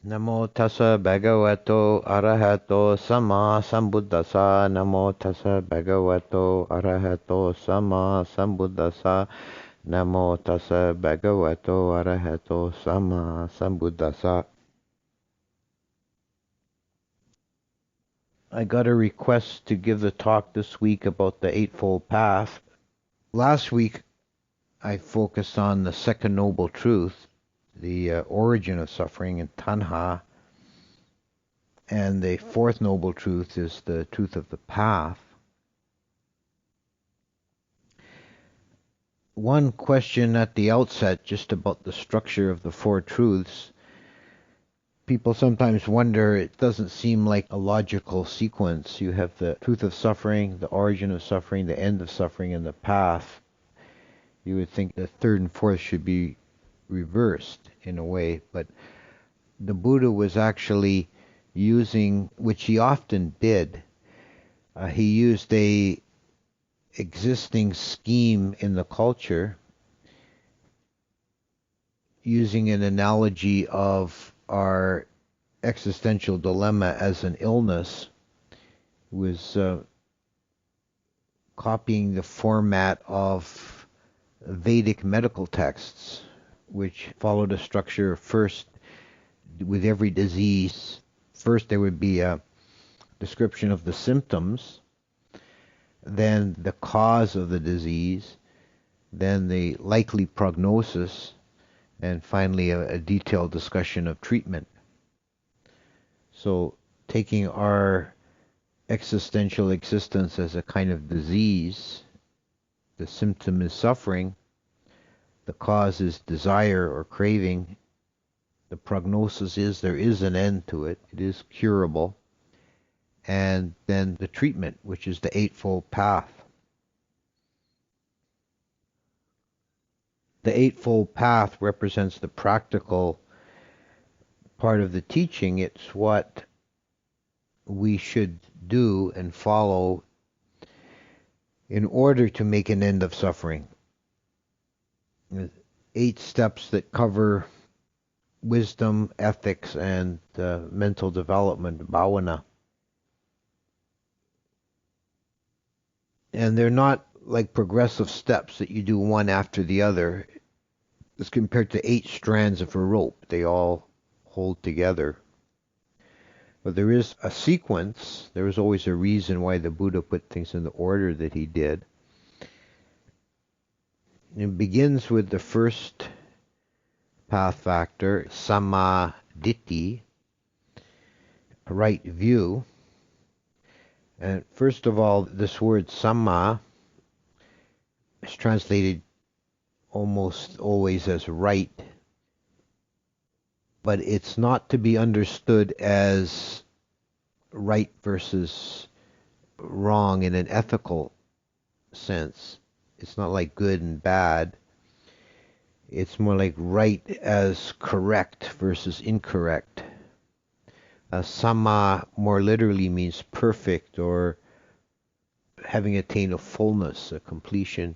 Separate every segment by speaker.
Speaker 1: Namo tassa bhagavato arahato sama sambuddhassa. Namo tassa bhagavato arahato sama sambuddhassa. Namo tassa bhagavato arahato sama sambuddhassa. I got a request to give the talk this week about the Eightfold Path. Last week I focused on the second noble truth, the origin of suffering and tanha. And the fourth noble truth is the truth of the path. One question at the outset, just about the structure of the four truths. People sometimes wonder, it doesn't seem like a logical sequence. You have the truth of suffering, the origin of suffering, the end of suffering, and the path. You would think the third and fourth should be reversed in a way, but the Buddha was actually using, which he often did, he used a existing scheme in the culture, using an analogy of our existential dilemma as an illness, was copying the format of Vedic medical texts, which followed a structure. First, with every disease, first there would be a description of the symptoms, then the cause of the disease, then the likely prognosis, and finally a detailed discussion of treatment. So taking our existential existence as a kind of disease, the symptom is suffering, the cause is desire or craving, the prognosis is there is an end to it, it is curable, and then the treatment, which is the Eightfold Path. The Eightfold Path represents the practical part of the teaching. It's what we should do and follow in order to make an end of suffering. 8 steps that cover wisdom, ethics, and mental development, bhavana. And they're not like progressive steps that you do one after the other. As compared to 8 strands of a rope, they all hold together. But there is a sequence. There is always a reason why the Buddha put things in the order that he did. It begins with the first path factor, samaditi, right view. And first of all, this word sama is translated almost always as right, but it's not to be understood as right versus wrong in an ethical sense. It's not like good and bad. It's more like right as correct versus incorrect. Sama more literally means perfect or having attained a fullness, a completion.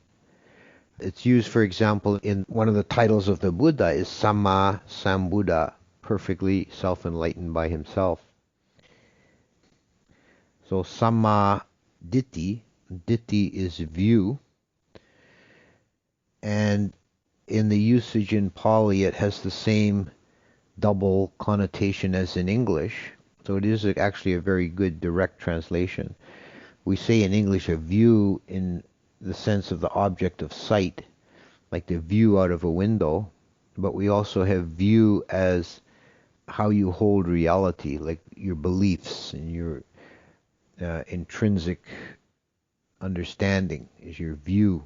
Speaker 1: It's used, for example, in one of the titles of the Buddha is Sama Sambuddha, perfectly self-enlightened by himself. So Samaditi, Diti is view, and in the usage in Pali it has the same double connotation as in English, so it is actually a very good direct translation. We say in English a view in the sense of the object of sight, like the view out of a window, but we also have view as how you hold reality, like your beliefs and your intrinsic understanding is your view.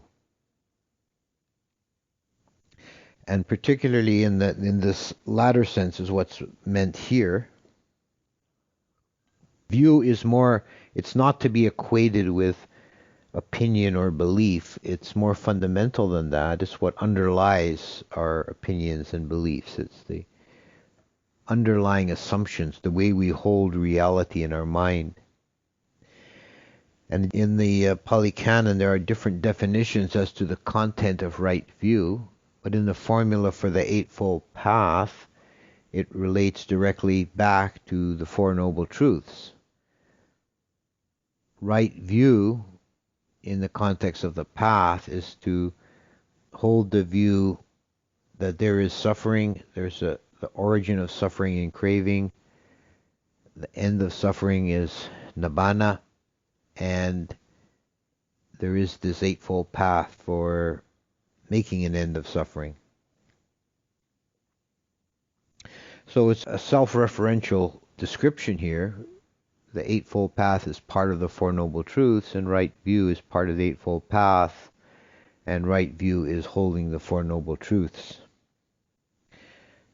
Speaker 1: And particularly in this latter sense is what's meant here. View is more, it's not to be equated with opinion or belief. It's more fundamental than that. It's what underlies our opinions and beliefs. It's the underlying assumptions, the way we hold reality in our mind. And in the Pali Canon, there are different definitions as to the content of right view. But in the formula for the Eightfold Path, it relates directly back to the Four Noble Truths. Right view, in the context of the path, is to hold the view that there is suffering, the origin of suffering and craving, the end of suffering is nibbana, and there is this Eightfold Path for making an end of suffering. So it's a self-referential description here. The Eightfold Path is part of the Four Noble Truths, and right view is part of the Eightfold Path, and right view is holding the Four Noble Truths.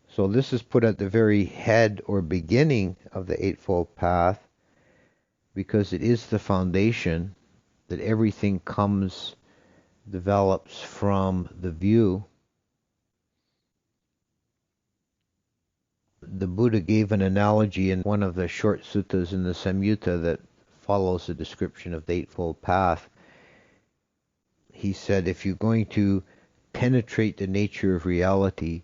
Speaker 1: So this is put at the very head or beginning of the Eightfold Path because it is the foundation that everything develops from the view. The Buddha gave an analogy in one of the short suttas in the Samyutta that follows the description of the Eightfold Path. He said, if you're going to penetrate the nature of reality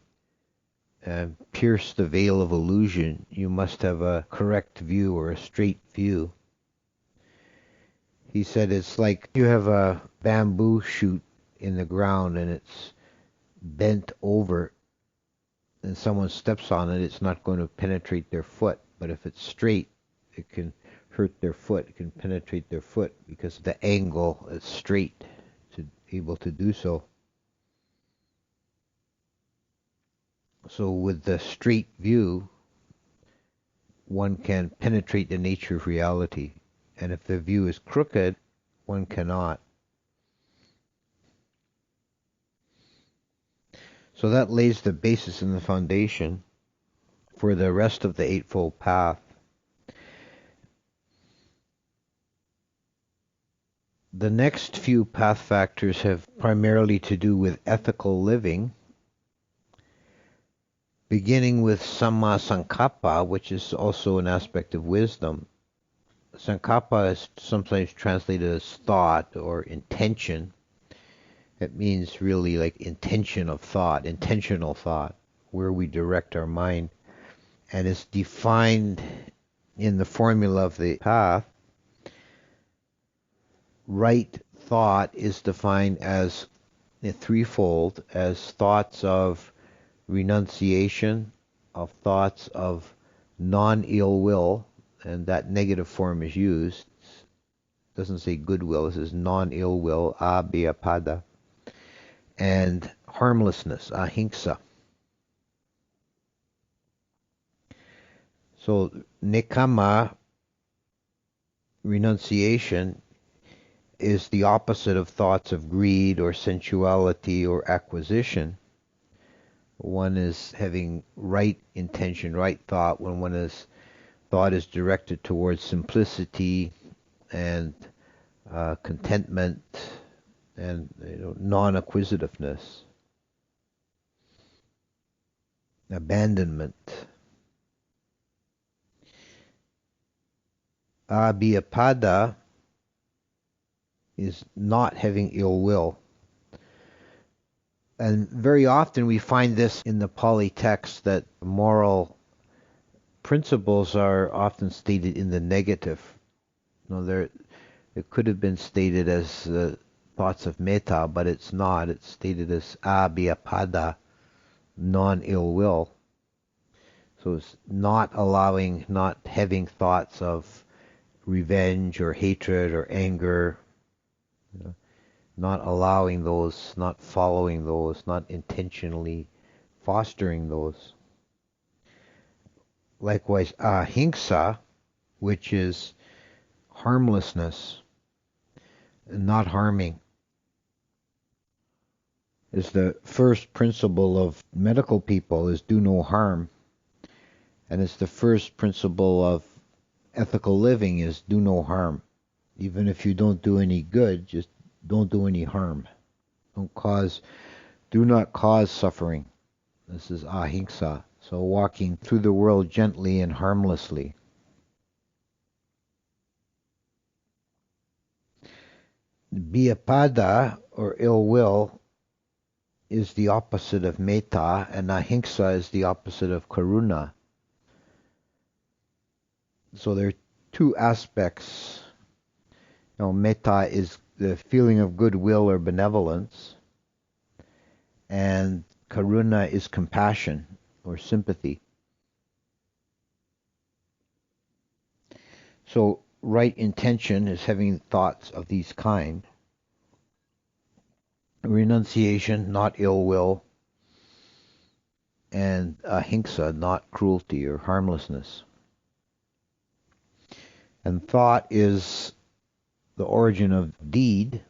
Speaker 1: and pierce the veil of illusion, you must have a correct view or a straight view. He said it's like you have a bamboo shoot in the ground and it's bent over and someone steps on it, it's not going to penetrate their foot. But if it's straight, it can hurt their foot, it can penetrate their foot because the angle is straight to be able to do so. So with the straight view, one can penetrate the nature of reality. And if the view is crooked, one cannot. So that lays the basis and the foundation for the rest of the Eightfold Path. The next few path factors have primarily to do with ethical living, beginning with Sankapa, which is also an aspect of wisdom. Sankapa is sometimes translated as thought or intention. It means really like intention of thought, intentional thought, where we direct our mind. And it's defined in the formula of the path. Right thought is defined as threefold, as thoughts of renunciation, of thoughts of non-ill will, and that negative form is used. It doesn't say goodwill, it says non-ill will, abhyapada, and harmlessness, ahimsa. So nekama, renunciation, is the opposite of thoughts of greed or sensuality or acquisition. One is having right intention, right thought, when thought is directed towards simplicity and contentment and non-acquisitiveness, abandonment. Abhyapada is not having ill will. And very often we find this in the Pali text, that moral principles are often stated in the negative. It could have been stated as thoughts of metta, but it's not. It's stated as abhyapada, non-ill will. So it's not having thoughts of revenge or hatred or anger, not allowing those, not following those, not intentionally fostering those. Likewise, ahimsa, which is harmlessness, not harming, is the first principle of medical people, is do no harm. And it's the first principle of ethical living, is do no harm. Even if you don't do any good, just don't do any harm. Do not cause suffering. This is ahimsa. So walking through the world gently and harmlessly. Bhyapada, or ill will, is the opposite of metta, and ahimsa is the opposite of karuna. So there are two aspects. Metta is the feeling of goodwill or benevolence, and karuna is compassion or sympathy. So right intention is having thoughts of these kind. Renunciation, not ill will, and ahimsa, not cruelty or harmlessness. And thought is the origin of deed.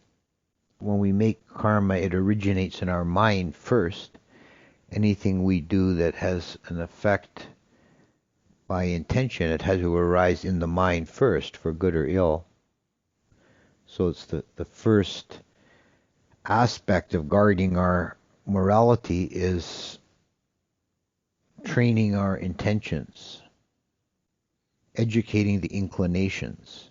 Speaker 1: When we make karma, it originates in our mind first. Anything we do that has an effect by intention, it has to arise in the mind first, for good or ill. So it's the first aspect of guarding our morality is training our intentions, educating the inclinations.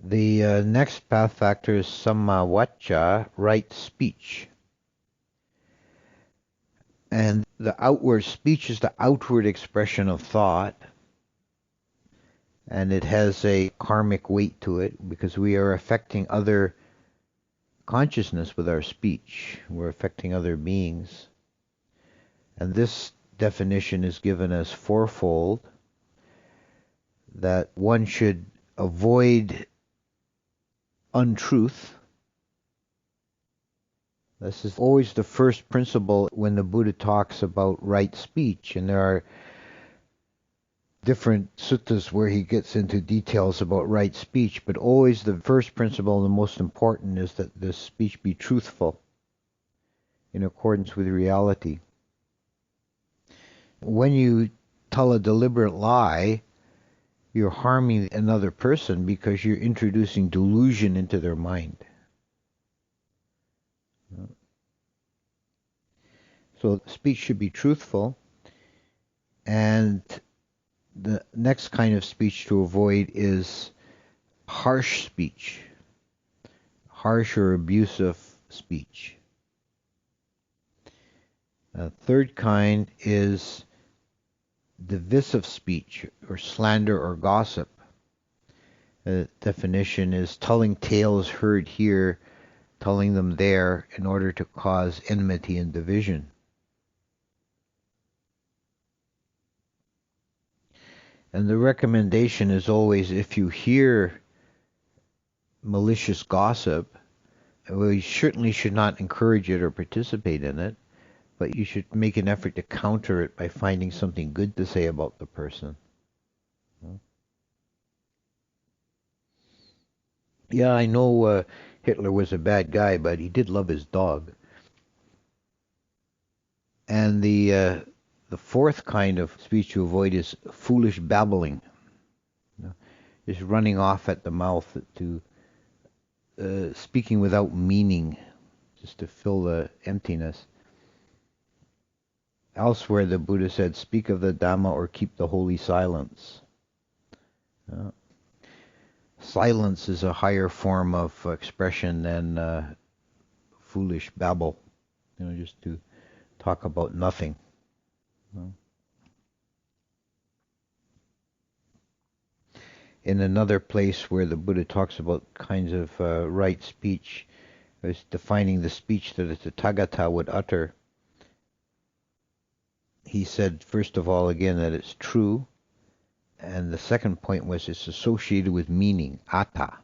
Speaker 1: The next path factor is samavacha, right speech. And the outward speech is the outward expression of thought, and it has a karmic weight to it because we are affecting other consciousness with our speech. We're affecting other beings. And this definition is given as fourfold, that one should avoid untruth. This is always the first principle when the Buddha talks about right speech, and there are different suttas where he gets into details about right speech, but always the first principle, the most important, is that the speech be truthful, in accordance with reality. When you tell a deliberate lie, you're harming another person because you're introducing delusion into their mind. So speech should be truthful, and the next kind of speech to avoid is harsh speech, harsh or abusive speech. The third kind is divisive speech, or slander or gossip. The definition is telling tales heard here, telling them there, in order to cause enmity and division. And the recommendation is always, if you hear malicious gossip, well, you certainly should not encourage it or participate in it, but you should make an effort to counter it by finding something good to say about the person. Yeah, I know Hitler was a bad guy, but he did love his dog. And the fourth kind of speech to avoid is foolish babbling. Just running off at the mouth, to speaking without meaning, just to fill the emptiness. Elsewhere, the Buddha said, speak of the Dhamma or keep the holy silence. Silence is a higher form of expression than foolish babble, just to talk about nothing. In another place where the Buddha talks about kinds of right speech, is defining the speech that a Tathagata would utter. He said, first of all, again, that it's true. And the second point was it's associated with meaning, atta.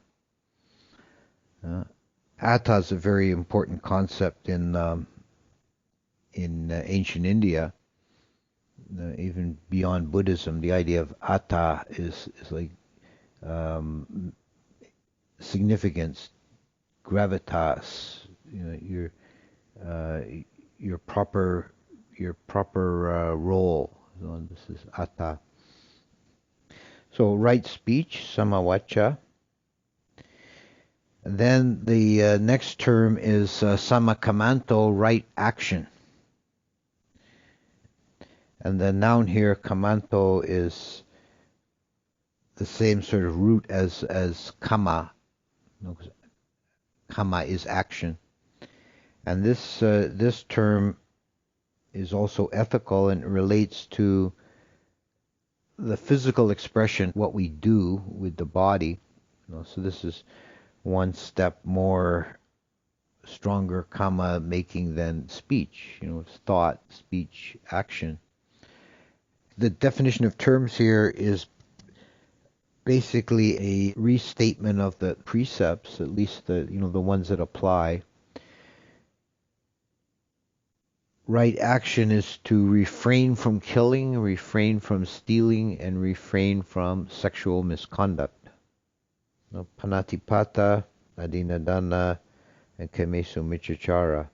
Speaker 1: Atta is a very important concept in ancient India, even beyond Buddhism. The idea of atta is like significance, gravitas, your proper role. So this is atta. So right speech, samavacha. Then the next term is samakamanto, right action. And the noun here, kamanto, is the same sort of root as kama. Kama is action. And this term is also ethical and relates to the physical expression, what we do with the body. So this is one step more stronger Kama making than speech. It's thought, speech, action. The definition of terms here is basically a restatement of the precepts, at least the ones that apply. Right action is to refrain from killing, refrain from stealing, and refrain from sexual misconduct. Panatipata, adinadana, and kemesu michachara.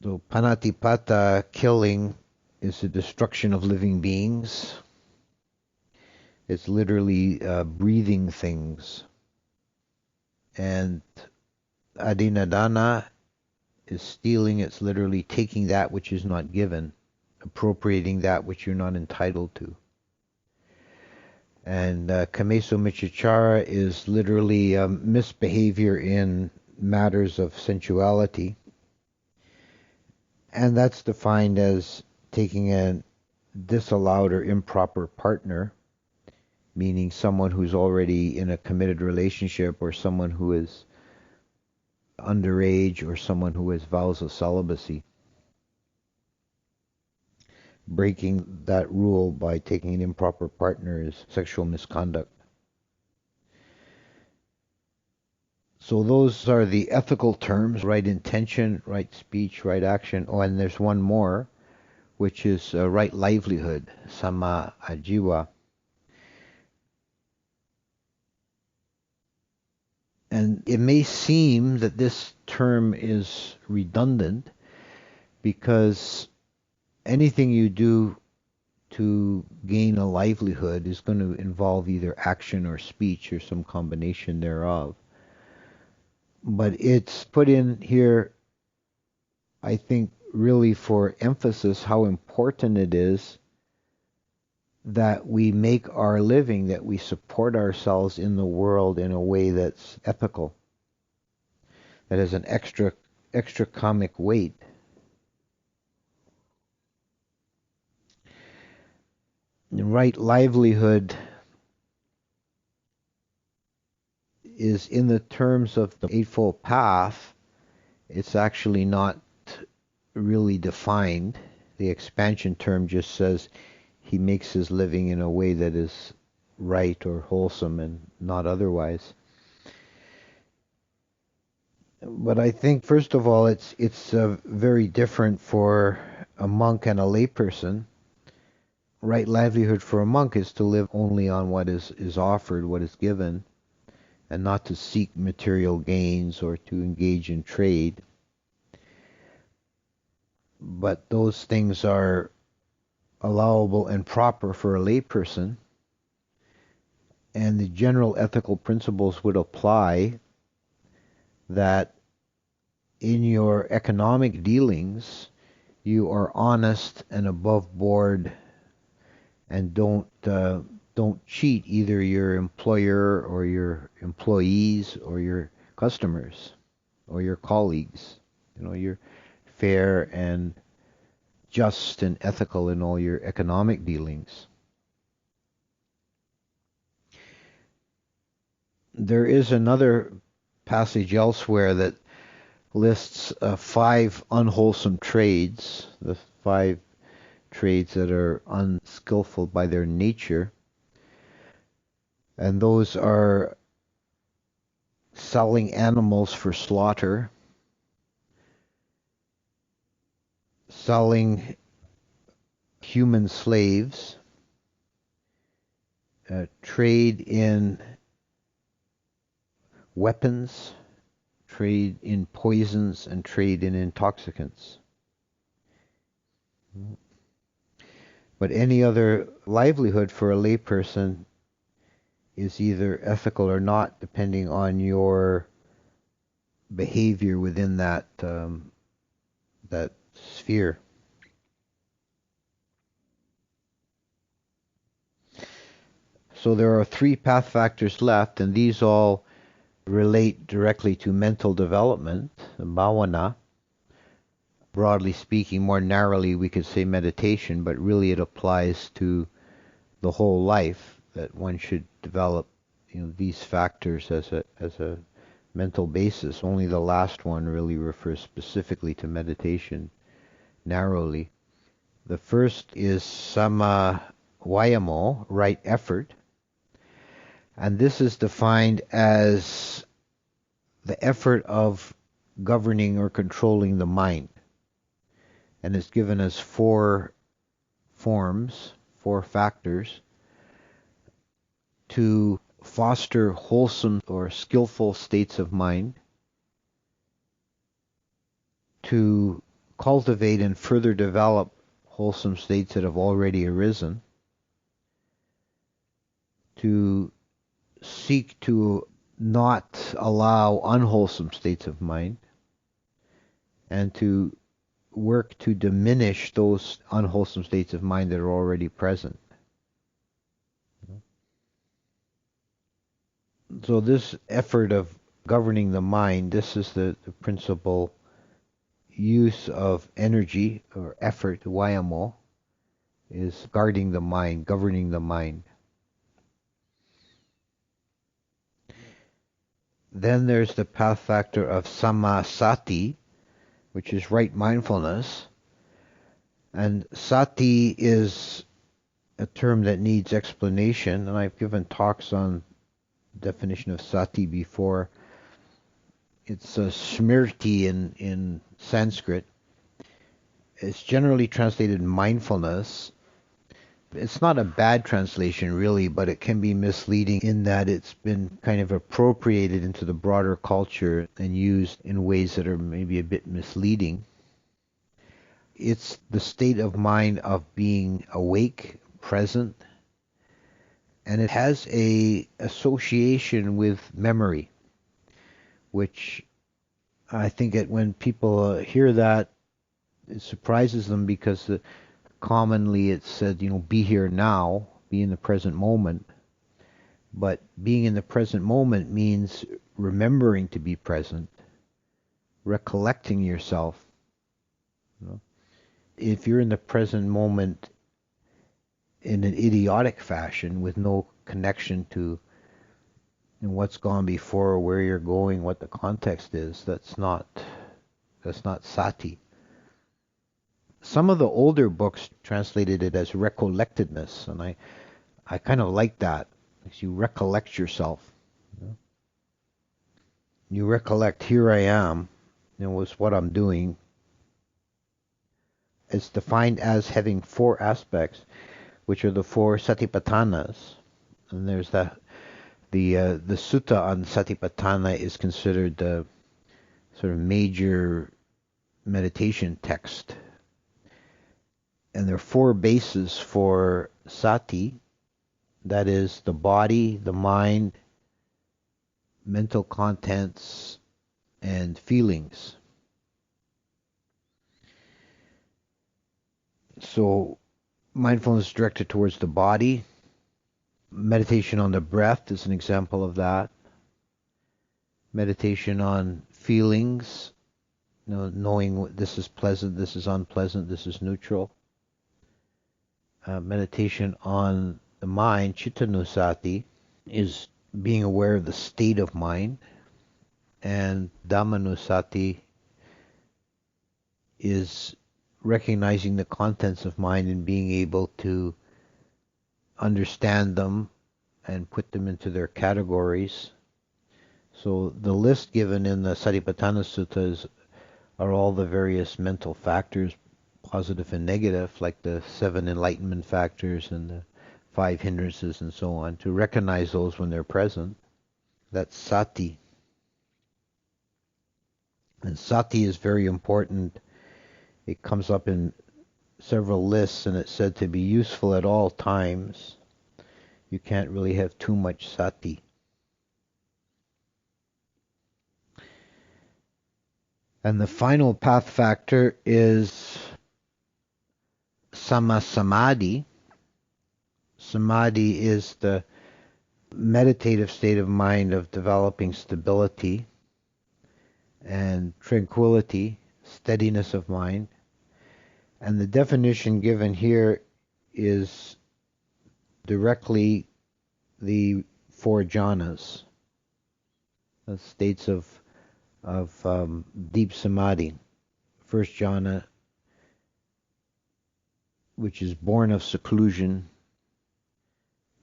Speaker 1: So panatipata, killing, is the destruction of living beings. It's literally breathing things. And adinadana is stealing. It's literally taking that which is not given, appropriating that which you're not entitled to. And kameso michachara is literally misbehavior in matters of sensuality. And that's defined as taking a disallowed or improper partner, meaning someone who's already in a committed relationship, or someone who is underage, or someone who has vows of celibacy. Breaking that rule by taking an improper partner is sexual misconduct. So those are the ethical terms: right intention, right speech, right action. Oh, and there's one more, which is right livelihood, sama ajiwa. And it may seem that this term is redundant, because anything you do to gain a livelihood is going to involve either action or speech or some combination thereof. But it's put in here, I think, really for emphasis how important it is that we make our living, that we support ourselves in the world in a way that's ethical, that has an extra comic weight. Right livelihood is in the terms of the Eightfold Path. It's actually not really defined. The expansion term just says he makes his living in a way that is right or wholesome and not otherwise. But I think, first of all, it's very different for a monk and a layperson. Right livelihood for a monk is to live only on what is offered, what is given, and not to seek material gains or to engage in trade. But those things are allowable and proper for a layperson, and the general ethical principles would apply that in your economic dealings you are honest and above board, and don't cheat either your employer or your employees or your customers or your colleagues. You're fair and just and ethical in all your economic dealings. There is another passage elsewhere that lists 5 unwholesome trades, the 5 trades that are unskillful by their nature. And those are selling animals for slaughter, selling human slaves, trade in weapons, trade in poisons, and trade in intoxicants. But any other livelihood for a layperson is either ethical or not, depending on your behavior within that sphere. So there are 3 path factors left, and these all relate directly to mental development, bhavana. Broadly speaking, more narrowly we could say meditation, but really it applies to the whole life, that one should develop these factors as a mental basis. Only the last one really refers specifically to meditation narrowly. The first is samavayamo, right effort, and this is defined as the effort of governing or controlling the mind. And it's given as four forms, four factors, to foster wholesome or skillful states of mind, to cultivate and further develop wholesome states that have already arisen, to seek to not allow unwholesome states of mind, and to work to diminish those unwholesome states of mind that are already present. So this effort of governing the mind, this is the principal use of energy or effort, vayamo, is guarding the mind, governing the mind. Then there's the path factor of samasati, which is right mindfulness. And sati is a term that needs explanation, and I've given talks on definition of sati before. It's a smriti in Sanskrit. It's generally translated mindfulness. It's not a bad translation really, but it can be misleading in that it's been kind of appropriated into the broader culture and used in ways that are maybe a bit misleading. It's the state of mind of being awake, present, and it has a association with memory, which I think when people hear that, it surprises them because commonly it's said, be here now, be in the present moment. But being in the present moment means remembering to be present, recollecting yourself. If you're in the present moment in an idiotic fashion with no connection to what's gone before, where you're going, what the context is, that's not sati. Some of the older books translated it as recollectedness, and I kind of like that, because you recollect yourself. You recollect, here I am, was what I'm doing. It's defined as having four aspects, which are the four satipatthanas. And there's the sutta on satipatthana is considered the sort of major meditation text. And there are four bases for sati. That is the body, the mind, mental contents, and feelings. So mindfulness is directed towards the body. Meditation on the breath is an example of that. Meditation on feelings, knowing this is pleasant, this is unpleasant, this is neutral. Meditation on the mind, chittanusati, is being aware of the state of mind. And dhammanusati is recognizing the contents of mind and being able to understand them and put them into their categories. So the list given in the Satipatthana Suttas are all the various mental factors, positive and negative, like the 7 enlightenment factors and the 5 hindrances and so on, to recognize those when they're present. That's sati. And sati is very important. It comes up in several lists, and it's said to be useful at all times. You can't really have too much sati. And the final path factor is samasamadhi. Samadhi is the meditative state of mind of developing stability and tranquility, steadiness of mind. And the definition given here is directly the four jhanas, the states of deep samadhi. First jhana, which is born of seclusion.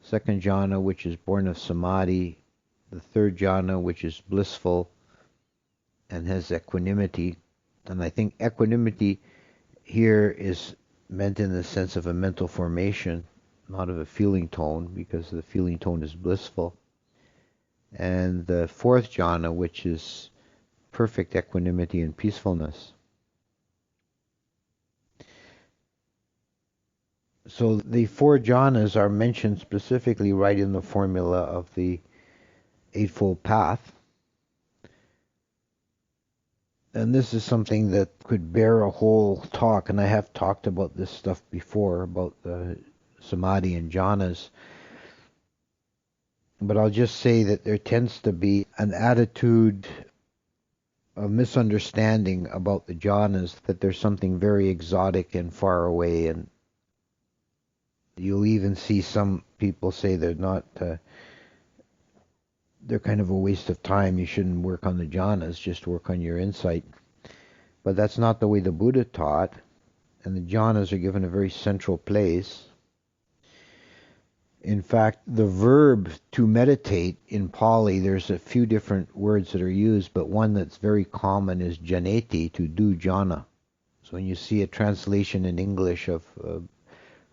Speaker 1: Second jhana, which is born of samadhi. The third jhana, which is blissful and has equanimity. And I think equanimity here is meant in the sense of a mental formation, not of a feeling tone, because the feeling tone is blissful. And the fourth jhana, which is perfect equanimity and peacefulness. So the four jhanas are mentioned specifically right in the formula of the Eightfold Path. And this is something that could bear a whole talk, and I have talked about this stuff before, about the samadhi and jhanas. But I'll just say that there tends to be an attitude of misunderstanding about the jhanas, that there's something very exotic and far away, and you'll even see some people say they're not, they're kind of a waste of time. You shouldn't work on the jhanas, just work on your insight. But that's not the way the Buddha taught, and the jhanas are given a very central place. In fact, the verb to meditate in Pali, there's a few different words that are used, but one that's very common is janeti, to do jhana. So when you see a translation in English of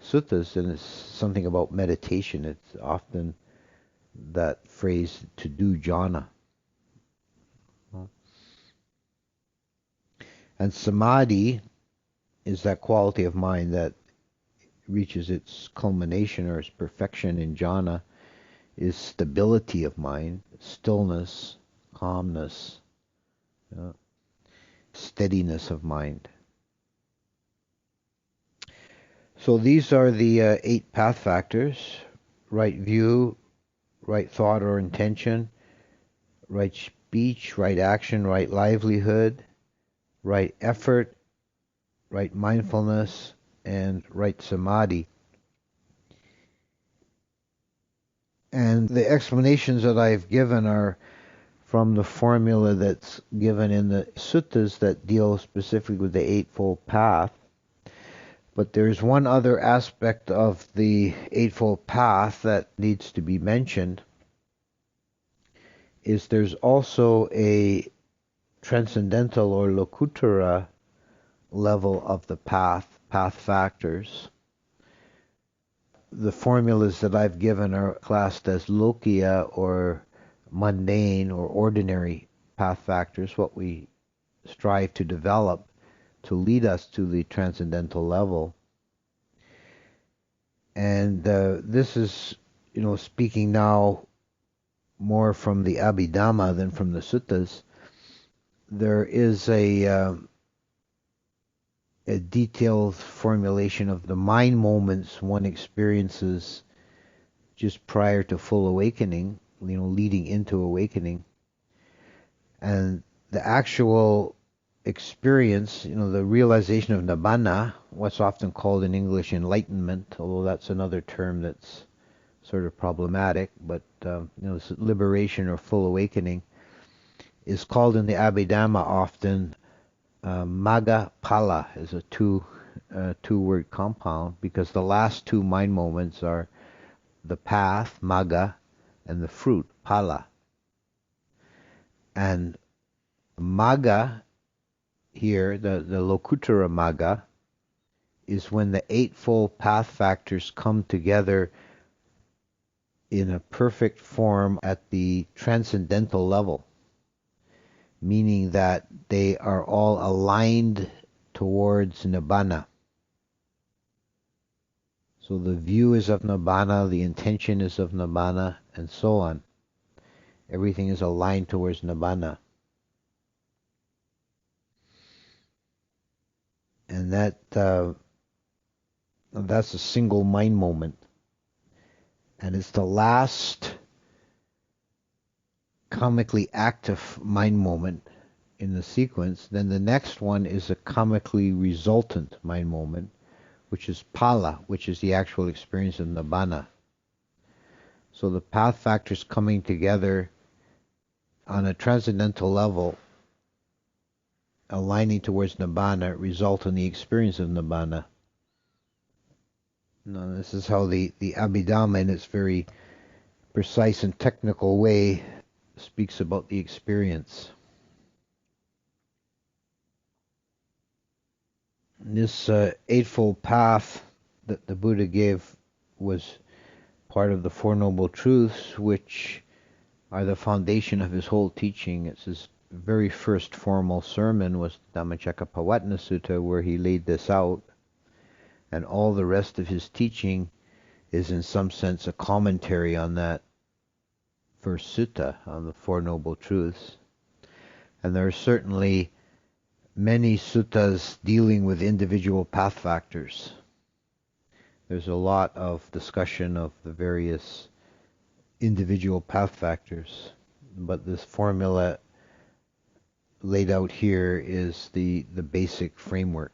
Speaker 1: suttas and it's something about meditation, it's often that phrase, to do jhana. And samadhi is that quality of mind that reaches its culmination or its perfection in jhana, is stability of mind, stillness, calmness, steadiness of mind. So these are the 8 path factors: right view, right thought or intention, right speech, right action, right livelihood, right effort, right mindfulness, and right samadhi. And the explanations that I've given are from the formula that's given in the suttas that deal specifically with the Eightfold Path. But there's one other aspect of the Eightfold Path that needs to be mentioned, is there's also a transcendental or lokuttara level of the path factors. The formulas that I've given are classed as lokiya, or mundane or ordinary path factors, what we strive to develop to lead us to the transcendental level. And this is, speaking now more from the Abhidhamma than from the suttas. There is a detailed formulation of the mind moments one experiences just prior to full awakening, leading into awakening. And the actual experience, the realization of nibbana, what's often called in English enlightenment, although that's another term that's sort of problematic, but this liberation or full awakening is called in the Abhidhamma often Magga Phala, is a two-word compound, because the last two mind moments are the path, Magga, and the fruit, Phala. And Magga here, the Lokuttara Magga, is when the Eightfold Path factors come together in a perfect form at the transcendental level, meaning that they are all aligned towards nibbana. So the view is of nibbana, the intention is of nibbana, and so on. Everything is aligned towards nibbana. And that's a single mind moment. And it's the last comically active mind moment in the sequence, then the next one is a comically resultant mind moment, which is pala, which is the actual experience of nibbana. So the path factors coming together on a transcendental level, aligning towards nibbana, result in the experience of nibbana. Now, this is how the Abhidhamma, in its very precise and technical way, speaks about the experience. This Eightfold Path that the Buddha gave was part of the Four Noble Truths, which are the foundation of his whole teaching. It's his very first formal sermon was Dhammacakkappavattana Sutta, where he laid this out, and all the rest of his teaching is in some sense a commentary on that first sutta, on the Four Noble Truths. And there are certainly many suttas dealing with individual path factors. There's a lot of discussion of the various individual path factors, but this formula laid out here is the basic framework.